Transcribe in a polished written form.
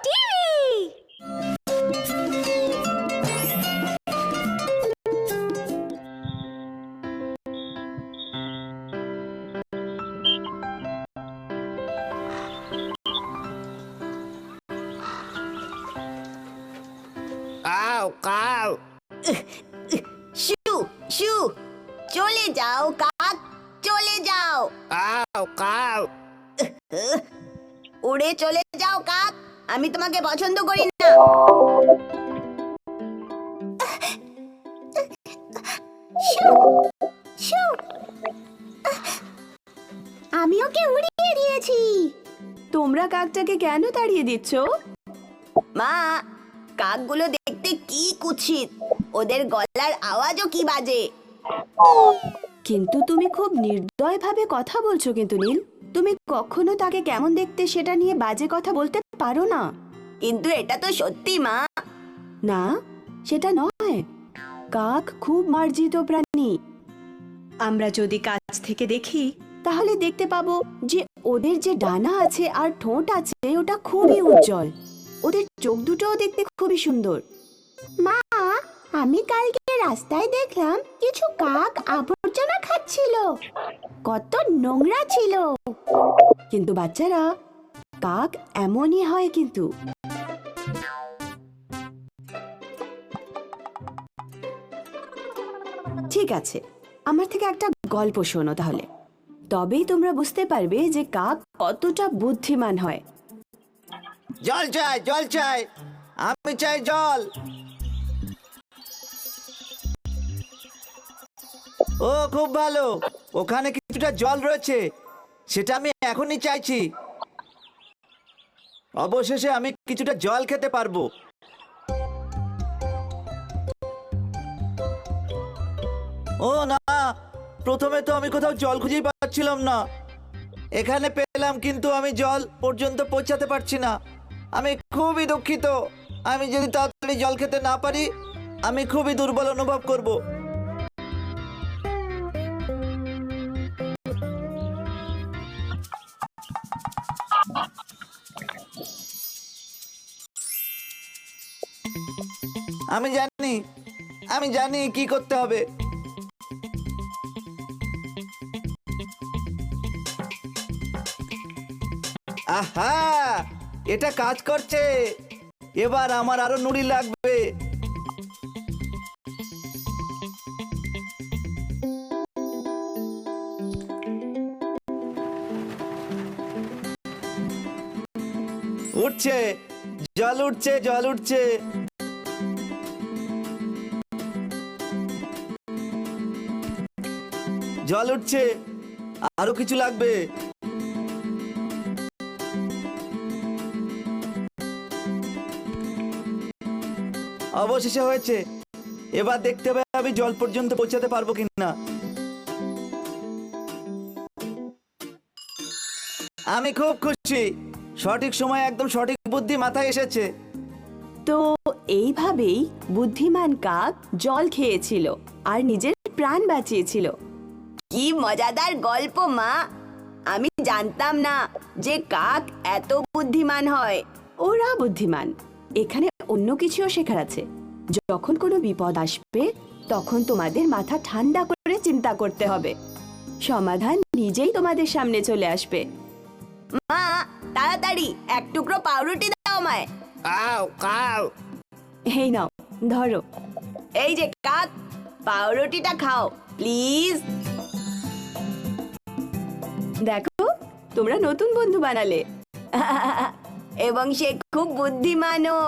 TV. Cow cow শু শু, চলে যাও কাক, চলে যাও। কাউ কাউ উড়ে চলে যাও কাক, আমি তোমাকে পছন্দ করি না। শু, শু। আমি ওকে উড়িয়ে দিয়েছি। তোমরা কাকটাকে কেন তাড়িয়ে দিচ্ছ? মা, কাকগুলো দেখতে কি কুৎসিত, ওদের গলার আওয়াজও কি বাজে। কিন্তু তুমি খুব নির্দয়ভাবে কথা বলছো কিন্তু নীল। তুমি কখনো তাকে কেমন দেখতে সেটা নিয়ে বাজে কথা বলতে পারো না। কিন্তু এটা তো সত্যি মা। না, সেটা নয়। কাক খুব মার্জিত প্রাণী। আমরা যদি কাছ থেকে দেখি তাহলে দেখতে পাবো যে ওদের যে ডানা আছে আর ঠোঁট আছে ওটা খুবই উজ্জ্বল। ওদের চোখ দুটোও দেখতে খুবই সুন্দর। মা, আমি কালকে রাস্তায় দেখলাম কিছু কাক আবর্জনা খাচ্ছিল। কত নোংরা ছিল। কিন্তু বাচ্চারা, কাক এমনই হয় কিন্তু। ঠিক আছে, আমার থেকে একটা গল্প শোনো তাহলে। তবেই তোমরা বুঝতে পারবে যে কাক কতটা বুদ্ধিমান হয়। জল চাই জল চাই, আমি চাই জল। ও খুব ভালো, ওখানে কিছুটা জল রয়েছে, সেটা আমি এখনই চাইছি। অবশেষে আমি কিছুটা জল খেতে পারবো। ও না, প্রথমে তো আমি কোথাও জল খুঁজেই পাচ্ছিলাম না। এখানে পেলাম কিন্তু আমি জল পর্যন্ত পৌঁছাতে পারছি না। আমি খুবই দুঃখিত। আমি যদি তাড়াতাড়ি জল খেতে না পারি আমি খুবই দুর্বল অনুভব করব। আমি জানি কি করতে হবে। আহা, এটা কাজ করছে। এবার আমার আরো নুড়ি লাগবে। উঠছে, জল উঠছে, জল উঠছে। জল উঠছে, আরো কিছু লাগবে। অবশেষে হয়েছে। এবার দেখতে হবে আমি জল পর্যন্ত পৌঁছাতে পারবো কিনা। আমি খুব খুশি, সঠিক সময় একদম সঠিক বুদ্ধি মাথায় এসেছে। তো এইভাবেই বুদ্ধিমান কাক জল খেয়েছিল আর নিজের প্রাণ বাঁচিয়েছিল। কি মজাদার গল্প মা। আমি জানতাম না যে কাক এত বুদ্ধিমান হয়। ওরা বুদ্ধিমান, এখানে অন্য কিছুও শেখার আছে। যখন কোনো বিপদ আসবে তখন তোমাদের মাথা ঠান্ডা করে চিন্তা করতে হবে। সমাধান নিজেই তোমাদের সামনে চলে আসবে। মা, তাড়াতাড়ি এক টুকরো পাউরুটি দাও আমায়। কাউ কাউ এই নাও, ধরো। এই যে কাক, পাউরুটিটা খাও প্লিজ। দেখো, তোমরা নতুন বন্ধু বানালে। এবং সে খুব বুদ্ধিমানও।